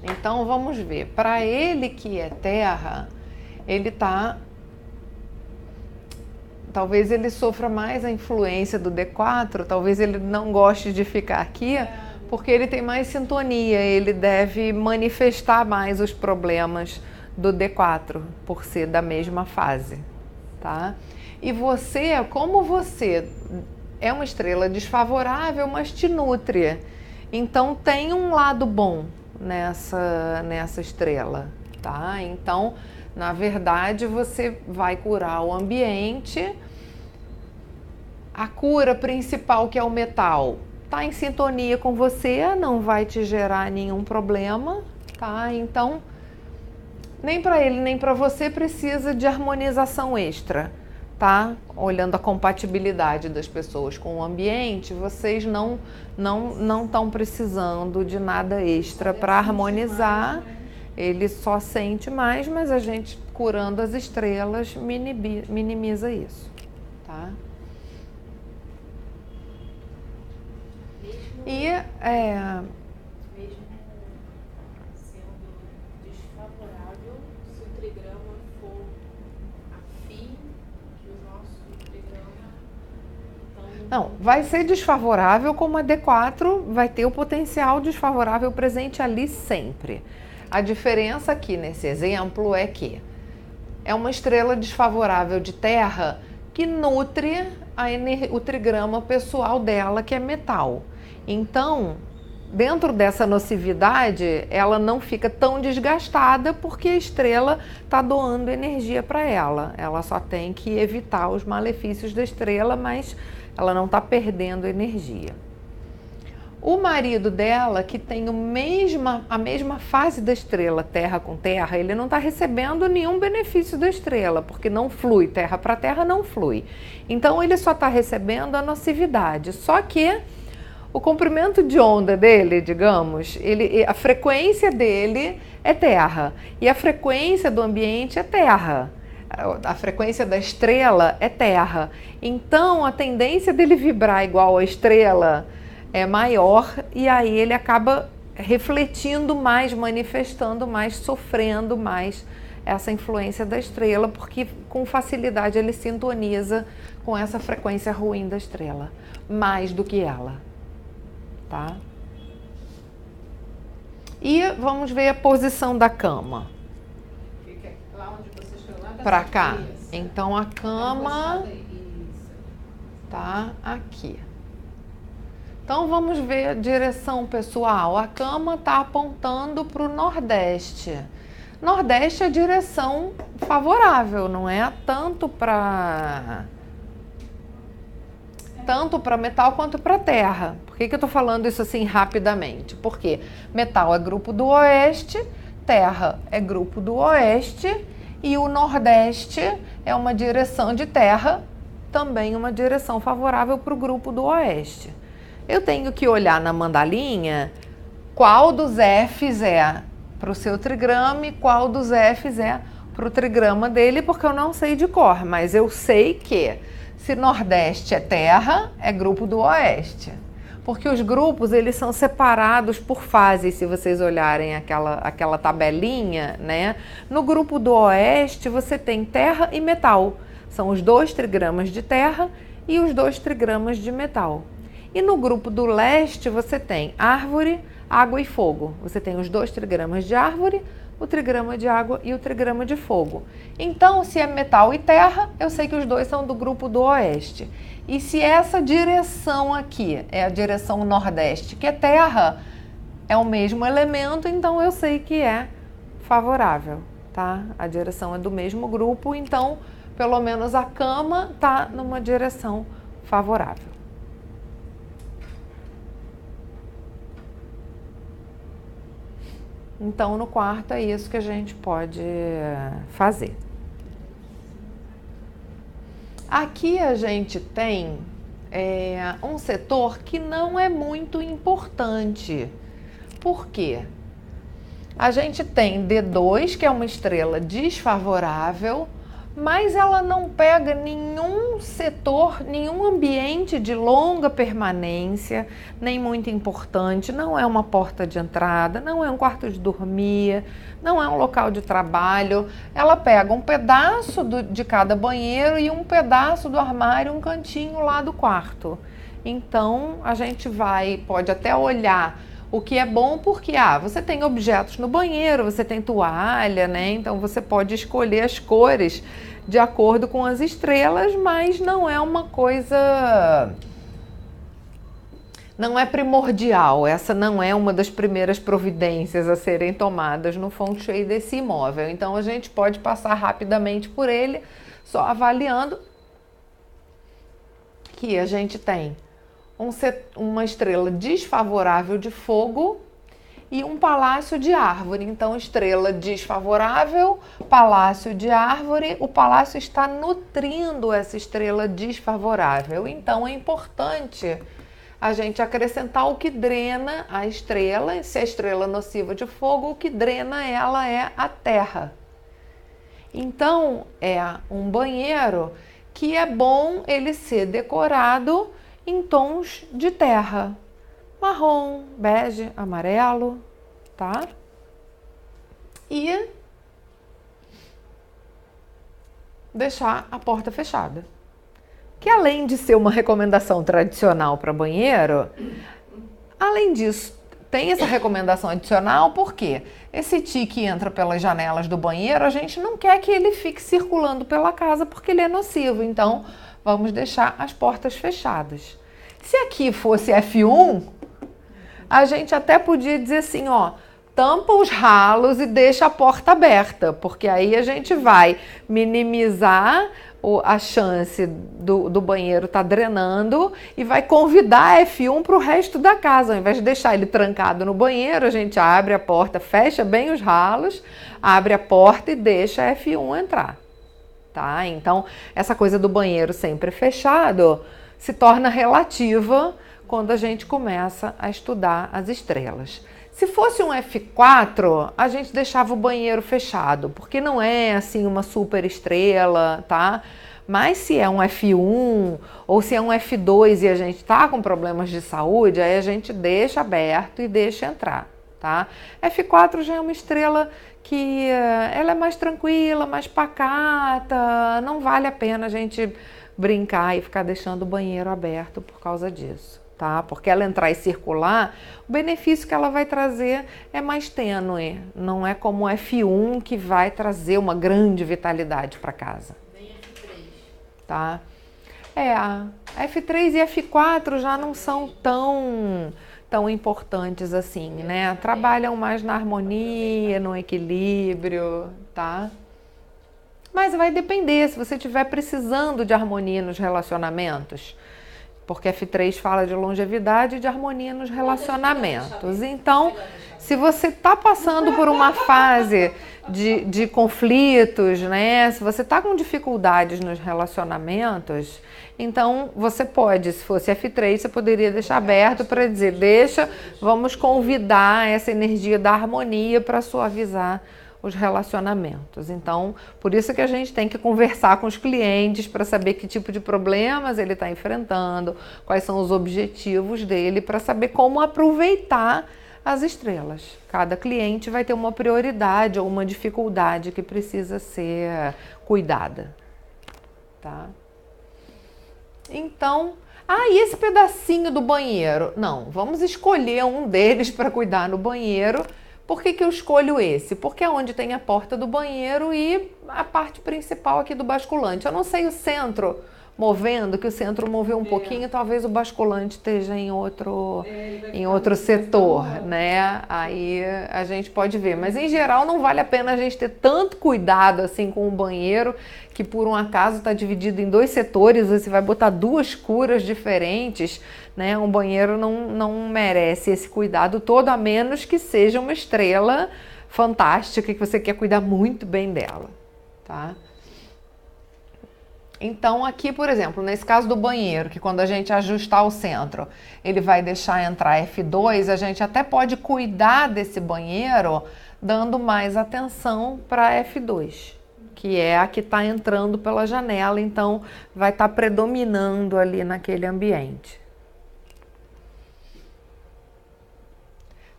Então vamos ver, para ele que é terra, ele tá, talvez ele sofra mais a influência do D4, talvez ele não goste de ficar aqui, porque ele tem mais sintonia, ele deve manifestar mais os problemas do D4, por ser da mesma fase, tá? E você, como você é uma estrela desfavorável, mas te nutre, então tem um lado bom nessa estrela, tá? Então, na verdade, você vai curar o ambiente. A cura principal, que é o metal, tá em sintonia com você, não vai te gerar nenhum problema, tá? Então, nem para ele nem para você precisa de harmonização extra, tá? Olhando a compatibilidade das pessoas com o ambiente, vocês não estão precisando de nada extra para harmonizar. Ele só sente mais, mas a gente curando as estrelas minimiza isso, tá? E Mesmo sendo desfavorável, se o trigrama for afim que o nosso trigrama, então... não, vai ser desfavorável, como a D4 vai ter o potencial desfavorável presente ali sempre. A diferença aqui nesse exemplo é que é uma estrela desfavorável de terra que nutre o trigrama pessoal dela, que é metal. Então, dentro dessa nocividade, ela não fica tão desgastada porque a estrela está doando energia para ela. Ela só tem que evitar os malefícios da estrela, mas ela não está perdendo energia. O marido dela, que tem a mesma fase da estrela, terra com terra, ele não está recebendo nenhum benefício da estrela, porque não flui, terra para terra não flui. Então ele só está recebendo a nocividade. Só que o comprimento de onda dele, digamos, a frequência dele é terra e a frequência do ambiente é terra. A frequência da estrela é terra. Então a tendência dele vibrar igual a estrela é maior e aí ele acaba refletindo mais, manifestando mais, sofrendo mais essa influência da estrela, porque com facilidade ele sintoniza com essa frequência ruim da estrela, mais do que ela, tá? E vamos ver a posição da cama. Fica lá onde vocês estão, lá Para cá. Então a cama tá aqui. Então vamos ver a direção pessoal. A cama está apontando para o Nordeste. Nordeste é a direção favorável, não é tanto para metal quanto para terra. Por que eu estou falando isso assim rapidamente? Porque metal é grupo do Oeste, terra é grupo do Oeste e o Nordeste é uma direção de terra, também uma direção favorável para o grupo do Oeste. Eu tenho que olhar na mandalinha qual dos Fs é para o seu trigrama e qual dos Fs é para o trigrama dele, porque eu não sei de cor, mas eu sei que se Nordeste é terra, é grupo do Oeste. Porque os grupos, eles são separados por fases, se vocês olharem aquela tabelinha, né? No grupo do Oeste, você tem terra e metal. São os 2 trigramas de terra e os 2 trigramas de metal. E no grupo do Leste, você tem árvore, água e fogo. Você tem os 2 trigramas de árvore, o trigrama de água e o trigrama de fogo. Então, se é metal e terra, eu sei que os dois são do grupo do oeste. E se essa direção aqui é a direção nordeste, que é terra, é o mesmo elemento, então eu sei que é favorável, tá? A direção é do mesmo grupo, então pelo menos a cama tá numa direção favorável. Então no quarto é isso que a gente pode fazer. Aqui a gente tem um setor que não é muito importante. Por quê? A gente tem D2, que é uma estrela desfavorável, mas ela não pega nenhum setor, nenhum ambiente de longa permanência, nem muito importante, não é uma porta de entrada, não é um quarto de dormir, não é um local de trabalho. Ela pega um pedaço de cada banheiro e um pedaço do armário, um cantinho lá do quarto. Então, a gente pode até olhar o que é bom porque você tem objetos no banheiro, você tem toalha, né? Então você pode escolher as cores de acordo com as estrelas, mas não é uma coisa, não é primordial. Essa não é uma das primeiras providências a serem tomadas no feng shui desse imóvel. Então a gente pode passar rapidamente por ele, só avaliando que a gente tem uma estrela desfavorável de fogo e um palácio de árvore. Então, estrela desfavorável, palácio de árvore, o palácio está nutrindo essa estrela desfavorável. Então, é importante a gente acrescentar o que drena a estrela. Se a estrela nociva de fogo, o que drena ela é a terra. Então, é um banheiro que é bom ele ser decorado em tons de terra, marrom, bege, amarelo, tá? E deixar a porta fechada. Que além de ser uma recomendação tradicional para banheiro, além disso, tem essa recomendação adicional porque esse ti que entra pelas janelas do banheiro, a gente não quer que ele fique circulando pela casa porque ele é nocivo. Então, vamos deixar as portas fechadas. Se aqui fosse F1, a gente até podia dizer assim, tampa os ralos e deixa a porta aberta, porque aí a gente vai minimizar a chance do banheiro estar drenando e vai convidar a F1 para o resto da casa. Ao invés de deixar ele trancado no banheiro, a gente abre a porta, fecha bem os ralos, abre a porta e deixa a F1 entrar. Tá? Então, essa coisa do banheiro sempre fechado se torna relativa quando a gente começa a estudar as estrelas. Se fosse um F4, a gente deixava o banheiro fechado, porque não é assim uma super estrela, tá? Mas se é um F1 ou se é um F2 e a gente tá com problemas de saúde, aí a gente deixa aberto e deixa entrar, tá? F4 já é uma estrela que ela é mais tranquila, mais pacata, não vale a pena a gente brincar e ficar deixando o banheiro aberto por causa disso, tá? Porque ela entrar e circular, o benefício que ela vai trazer é mais tênue, não é como o F1 que vai trazer uma grande vitalidade para casa. Nem F3. Tá? F3 e F4 já não são tão importantes assim, né? Trabalham mais na harmonia, no equilíbrio, tá? Mas vai depender, se você estiver precisando de harmonia nos relacionamentos, porque F3 fala de longevidade e de harmonia nos relacionamentos. Então, se você está passando por uma fase de conflitos, né? Se você está com dificuldades nos relacionamentos, então você pode, se fosse F3, você poderia deixar aberto para dizer, vamos convidar essa energia da harmonia para suavizar os relacionamentos. Então, por isso que a gente tem que conversar com os clientes para saber que tipo de problemas ele está enfrentando, quais são os objetivos dele, para saber como aproveitar as estrelas. Cada cliente vai ter uma prioridade ou uma dificuldade que precisa ser cuidada, tá? Então, e esse pedacinho do banheiro? Não, vamos escolher um deles para cuidar no banheiro, Por que eu escolho esse? Porque é onde tem a porta do banheiro e a parte principal aqui do basculante. Eu não sei o centro movendo, que o centro moveu um pouquinho, talvez o basculante esteja em outro setor, né? Aí a gente pode ver. Mas em geral não vale a pena a gente ter tanto cuidado assim com o banheiro, que por um acaso está dividido em 2 setores, você vai botar 2 curas diferentes, né? Um banheiro não merece esse cuidado todo, a menos que seja uma estrela fantástica, que você quer cuidar muito bem dela, tá? Então aqui, por exemplo, nesse caso do banheiro, que quando a gente ajustar o centro, ele vai deixar entrar F2, a gente até pode cuidar desse banheiro dando mais atenção para F2, que é a que está entrando pela janela, então vai estar predominando ali naquele ambiente.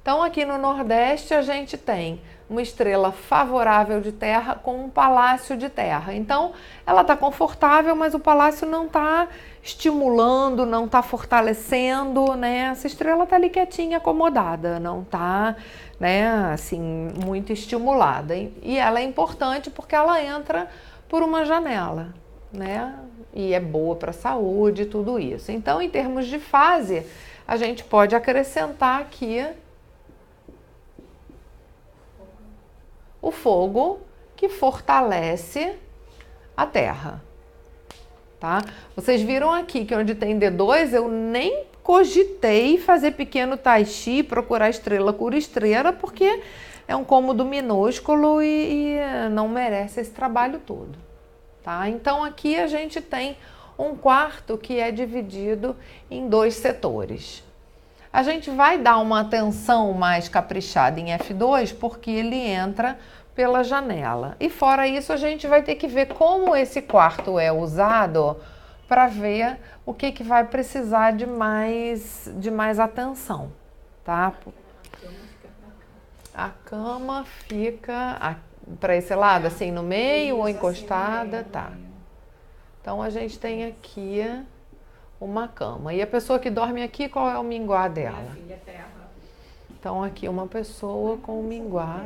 Então aqui no Nordeste a gente tem uma estrela favorável de terra com um palácio de terra. Então ela está confortável, mas o palácio não está estimulando, não está fortalecendo, né? Essa estrela está ali quietinha, acomodada, não está, né, assim, muito estimulada. E ela é importante porque ela entra por uma janela, né? E é boa para a saúde e tudo isso. Então, em termos de fase, a gente pode acrescentar aqui o fogo, que fortalece a terra, tá? Vocês viram aqui que onde tem D2 eu nem cogitei fazer pequeno tai chi, procurar estrela cura estrela, porque é um cômodo minúsculo e não merece esse trabalho todo, tá? Então aqui a gente tem um quarto que é dividido em 2 setores. A gente vai dar uma atenção mais caprichada em F2 porque ele entra pela janela. E fora isso, a gente vai ter que ver como esse quarto é usado para ver o que vai precisar de mais atenção, tá? A cama fica para esse lado, assim, no meio ou encostada, tá? Então a gente tem aqui uma cama. E a pessoa que dorme aqui, qual é o minguá dela? Minha filha é terra. Então aqui uma pessoa com minguá.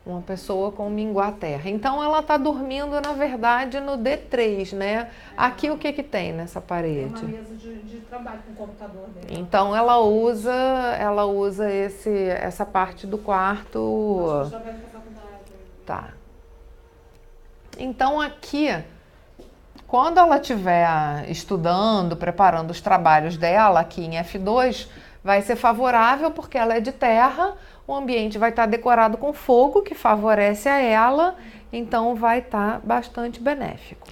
Uma pessoa com minguá terra. Então ela está dormindo, na verdade, no D3, né? Aqui o que tem nessa parede? Tem uma mesa de trabalho com o computador dela. Então ela usa essa parte do quarto. Acho que já vai pra faculdade. Tá. Então aqui, quando ela estiver estudando, preparando os trabalhos dela aqui em F2, vai ser favorável porque ela é de terra, o ambiente vai estar decorado com fogo, que favorece a ela, então vai estar bastante benéfico.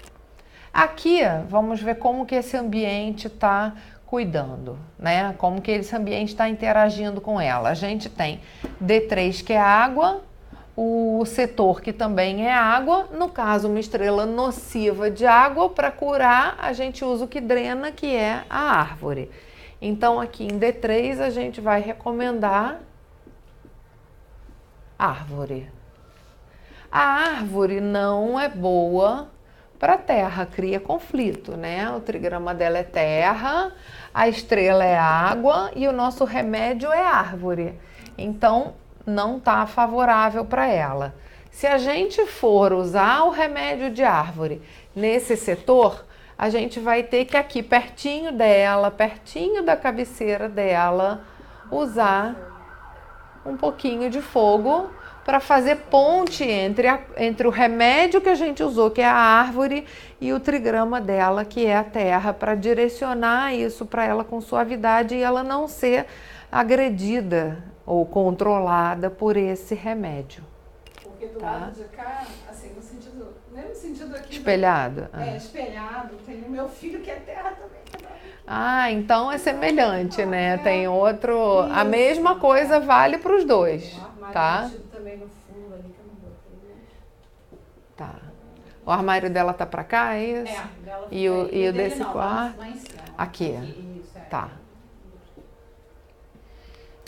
Aqui, vamos ver como que esse ambiente está cuidando, né? Como que esse ambiente está interagindo com ela. A gente tem D3, que é água, o setor que também é água, no caso uma estrela nociva de água, para curar a gente usa o que drena, que é a árvore. Então aqui em D3 a gente vai recomendar árvore. A árvore não é boa para a terra, cria conflito, né? O trigrama dela é terra, a estrela é água e o nosso remédio é árvore. Então não está favorável para ela. Se a gente for usar o remédio de árvore nesse setor, a gente vai ter que aqui pertinho dela, pertinho da cabeceira dela, usar um pouquinho de fogo para fazer ponte entre o remédio que a gente usou, que é a árvore, e o trigrama dela, que é a terra, para direcionar isso para ela com suavidade e ela não ser agredida ou controlada por esse remédio. Porque do lado de cá, assim, no sentido, mesmo sentido aqui. Espelhado? Espelhado. Tem o meu filho que é terra também. Ah, então é semelhante, né? Tem outro... A mesma coisa vale para os dois, tá? Também no fundo ali que eu não botei. Tá. O armário dela tá para cá, é isso? Dela E o dele desse não, quarto? lá em cima. Aqui. Isso, Tá.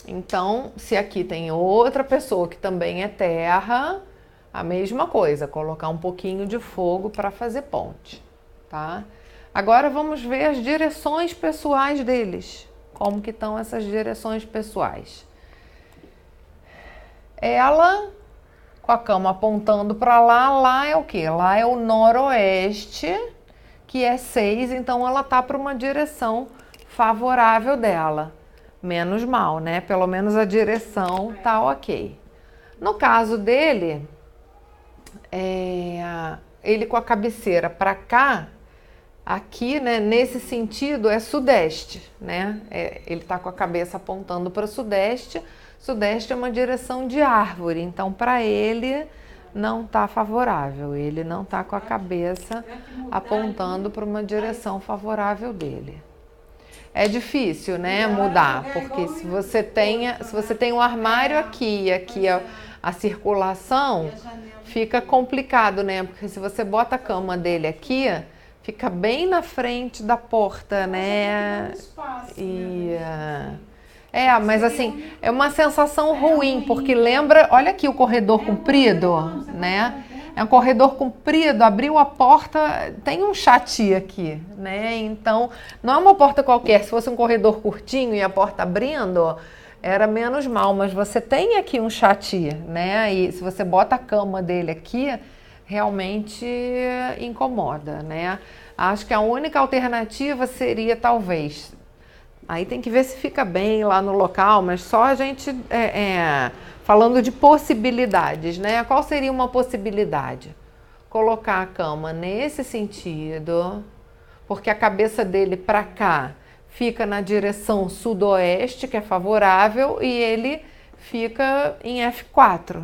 Então, se aqui tem outra pessoa que também é terra, a mesma coisa, colocar um pouquinho de fogo para fazer ponte, tá? Agora vamos ver as direções pessoais deles. Como que estão essas direções pessoais? ela com a cama apontando para lá, lá é o quê? Lá é o noroeste, que é 6, então ela tá para uma direção favorável dela. Menos mal, né? Pelo menos a direção tá ok. No caso dele, ele com a cabeceira para cá, aqui, né, nesse sentido, é sudeste, né? Ele tá com a cabeça apontando para o sudeste. Sudeste é uma direção de árvore, então para ele não tá favorável. Ele não tá com a cabeça apontando para uma direção favorável dele. É difícil, né, mudar, porque se você tem um armário aqui e aqui a circulação, fica complicado, né? Porque se você bota a cama dele aqui, fica bem na frente da porta, né? Mas assim, é uma sensação ruim, porque lembra, olha aqui o corredor comprido, né? É um corredor comprido, abriu a porta, tem um chati aqui, né? Então, não é uma porta qualquer. Se fosse um corredor curtinho e a porta abrindo, era menos mal. Mas você tem aqui um chati, né? E se você bota a cama dele aqui, realmente incomoda, né? Acho que a única alternativa seria, talvez... Aí tem que ver se fica bem lá no local, mas só a gente... falando de possibilidades, né? Qual seria uma possibilidade? Colocar a cama nesse sentido, porque a cabeça dele para cá fica na direção sudoeste, que é favorável, e ele fica em F4,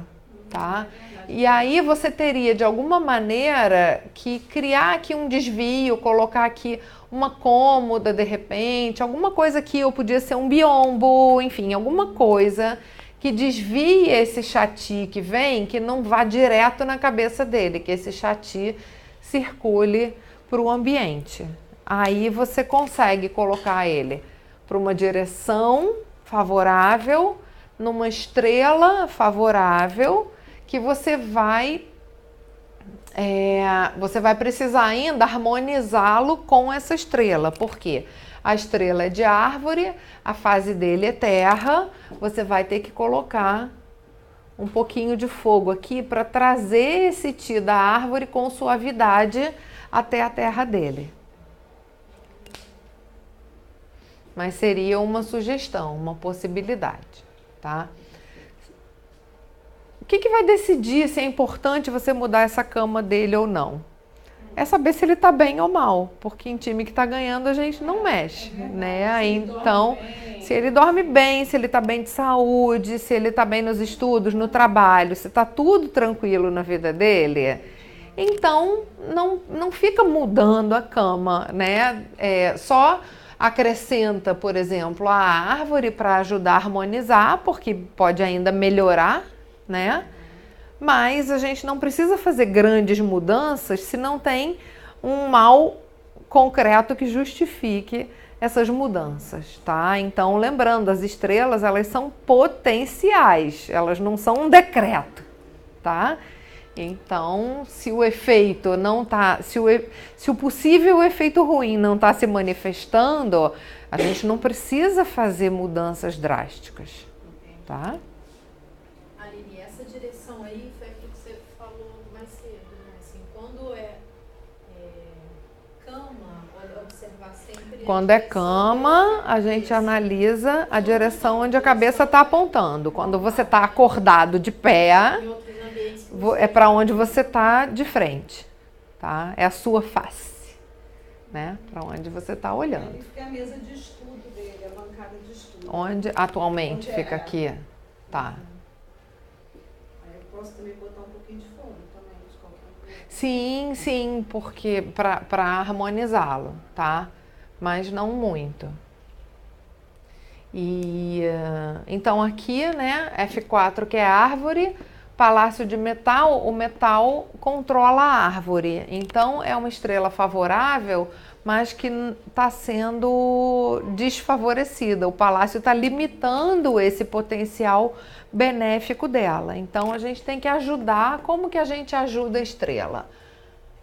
tá? E aí você teria, de alguma maneira, que criar aqui um desvio, colocar aqui uma cômoda, de repente, alguma coisa aqui, ou podia ser um biombo, enfim, alguma coisa que desvie esse chati que vem, que não vá direto na cabeça dele, que esse chati circule para o ambiente. Aí você consegue colocar ele para uma direção favorável, numa estrela favorável, que você vai precisar ainda harmonizá-lo com essa estrela. Por quê? A estrela é de árvore, a fase dele é terra, você vai ter que colocar um pouquinho de fogo aqui para trazer esse ti da árvore com suavidade até a terra dele. Mas seria uma sugestão, uma possibilidade, tá? O que vai decidir se é importante você mudar essa cama dele ou não? É saber se ele está bem ou mal, porque em time que está ganhando a gente não mexe, né? Então, se ele dorme bem, se ele está bem de saúde, se ele está bem nos estudos, no trabalho, se está tudo tranquilo na vida dele, então não fica mudando a cama, né? Só acrescenta, por exemplo, a árvore para ajudar a harmonizar, porque pode ainda melhorar, né? Mas a gente não precisa fazer grandes mudanças se não tem um mal concreto que justifique essas mudanças, tá? Então, lembrando, as estrelas, elas são potenciais, elas não são um decreto, tá? Então, se o efeito não tá, se o possível efeito ruim não está se manifestando, a gente não precisa fazer mudanças drásticas, tá? Aline, essa direção aí foi aquilo que você falou mais cedo, né? Assim, quando cama, observar sempre. Quando é cama, a gente analisa a direção onde a cabeça está apontando. Quando você está acordado de pé, é para onde você está de frente, tá? É a sua face, né? Para onde você está olhando. Fica a mesa de estudo dele, a bancada de estudo. Onde atualmente fica aqui, tá? Aí eu posso também botar um pouquinho de fogo também, de qualquer coisa. Sim, porque para harmonizá-lo, tá? Mas não muito. E então aqui, né? F4 que é árvore. Palácio de metal, o metal controla a árvore. Então, é uma estrela favorável, mas que está sendo desfavorecida. O palácio está limitando esse potencial benéfico dela. Então, a gente tem que ajudar. Como que a gente ajuda a estrela?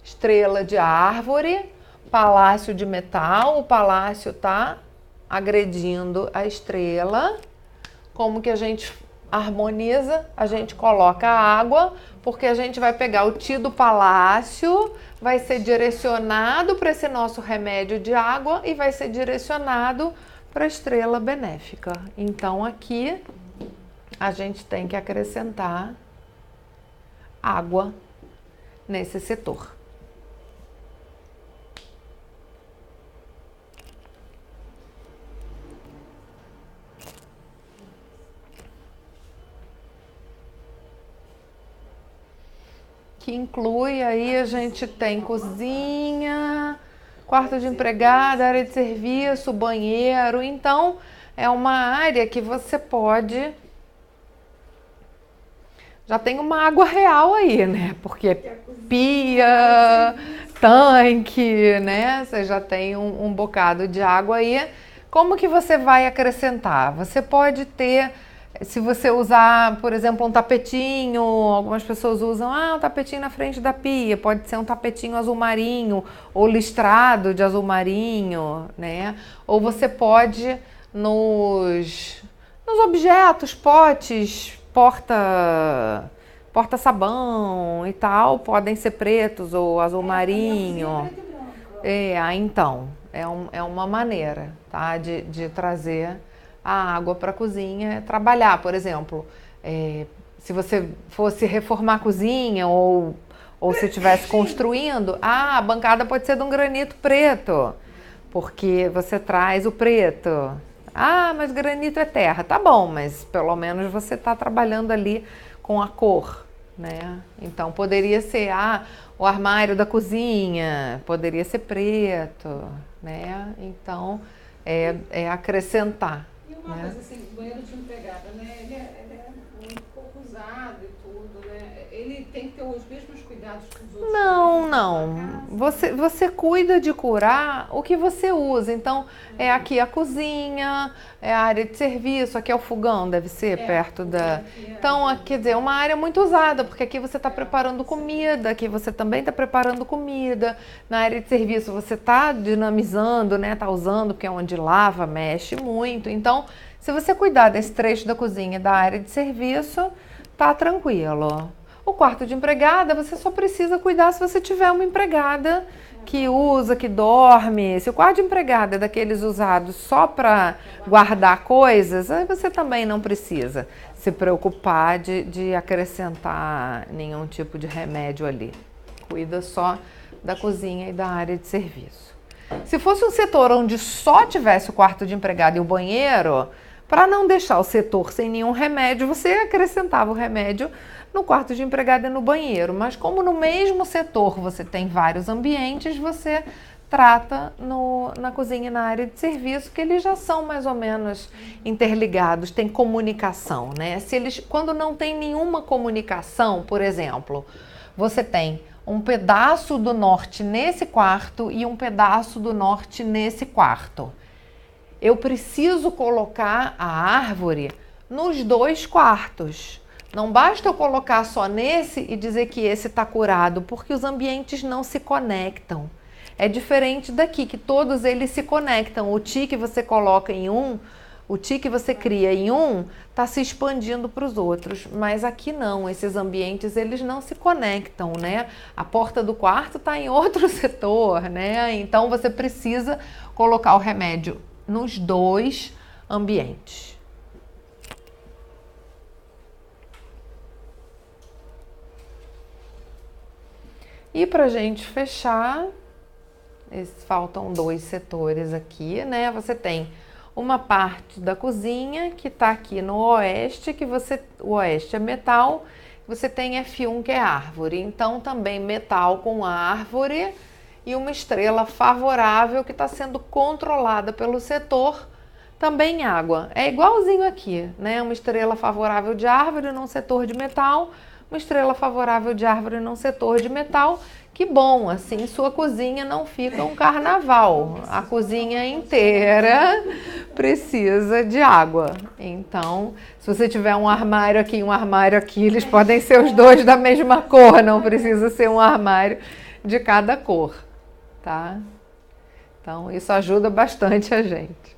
Estrela de árvore, palácio de metal. O palácio está agredindo a estrela. Como que a gente harmoniza, a gente coloca a água, porque a gente vai pegar o Ti do palácio, vai ser direcionado para esse nosso remédio de água e vai ser direcionado para a estrela benéfica. Então aqui a gente tem que acrescentar água nesse setor. Que inclui aí a gente tem cozinha, quarto de empregada, área de serviço, banheiro. Então é uma área que você pode... Já tem uma água real aí, né? Porque pia, tanque, né? Você já tem um bocado de água aí. Como que você vai acrescentar? Você pode ter... Se você usar, por exemplo, um tapetinho, algumas pessoas usam um tapetinho na frente da pia, pode ser um tapetinho azul marinho ou listrado de azul marinho, né? Ou você pode nos objetos, potes, porta-sabão e tal, podem ser pretos ou azul marinho. Então, é uma maneira, tá? De trazer a água para a cozinha, trabalhar, por exemplo, se você fosse reformar a cozinha ou se estivesse construindo, a bancada pode ser de um granito preto, porque você traz o preto. Mas granito é terra, tá bom, mas pelo menos você está trabalhando ali com a cor, né? Então poderia ser o armário da cozinha, poderia ser preto, né? Então é acrescentar. Uma coisa assim, o banheiro de empregada, né? Ele é muito pouco usado e tudo, né? Ele tem que ter os mesmos cuidados que os outros. Não. Você cuida de curar o que você usa. Então, é aqui a cozinha, é a área de serviço, aqui é o fogão, deve ser perto da... Então, quer dizer, é uma área muito usada, porque aqui você está preparando comida, aqui você também está preparando comida. Na área de serviço você está dinamizando, né? Está usando, porque é onde lava, mexe muito. Então, se você cuidar desse trecho da cozinha e da área de serviço, tá tranquilo. O quarto de empregada, você só precisa cuidar se você tiver uma empregada que usa, que dorme. Se o quarto de empregada é daqueles usados só para guardar coisas, aí você também não precisa se preocupar de acrescentar nenhum tipo de remédio ali. Cuida só da cozinha e da área de serviço. Se fosse um setor onde só tivesse o quarto de empregada e o banheiro, para não deixar o setor sem nenhum remédio, você acrescentava o remédio no quarto de empregada e no banheiro. Mas como no mesmo setor você tem vários ambientes, você trata na cozinha e na área de serviço, que eles já são mais ou menos interligados, tem comunicação, né? Quando não tem nenhuma comunicação, por exemplo, você tem um pedaço do norte nesse quarto e um pedaço do norte nesse quarto. Eu preciso colocar a árvore nos dois quartos. Não basta eu colocar só nesse e dizer que esse está curado, porque os ambientes não se conectam. É diferente daqui, que todos eles se conectam. O Ti que você coloca em um, o Ti que você cria em um, está se expandindo para os outros. Mas aqui não, esses ambientes eles não se conectam, né? A porta do quarto está em outro setor, né? Então você precisa colocar o remédio nos dois ambientes. E para a gente fechar, faltam dois setores aqui, né? Você tem uma parte da cozinha que está aqui no oeste, o oeste é metal, você tem F1 que é árvore, então também metal com árvore e uma estrela favorável que está sendo controlada pelo setor, também água. É igualzinho aqui, né? Uma estrela favorável de árvore num setor de metal, uma estrela favorável de árvore num setor de metal. Que bom, assim sua cozinha não fica um carnaval. A cozinha inteira precisa de água. Então, se você tiver um armário aqui e um armário aqui, eles podem ser os dois da mesma cor, não precisa ser um armário de cada cor, tá? Então, isso ajuda bastante a gente.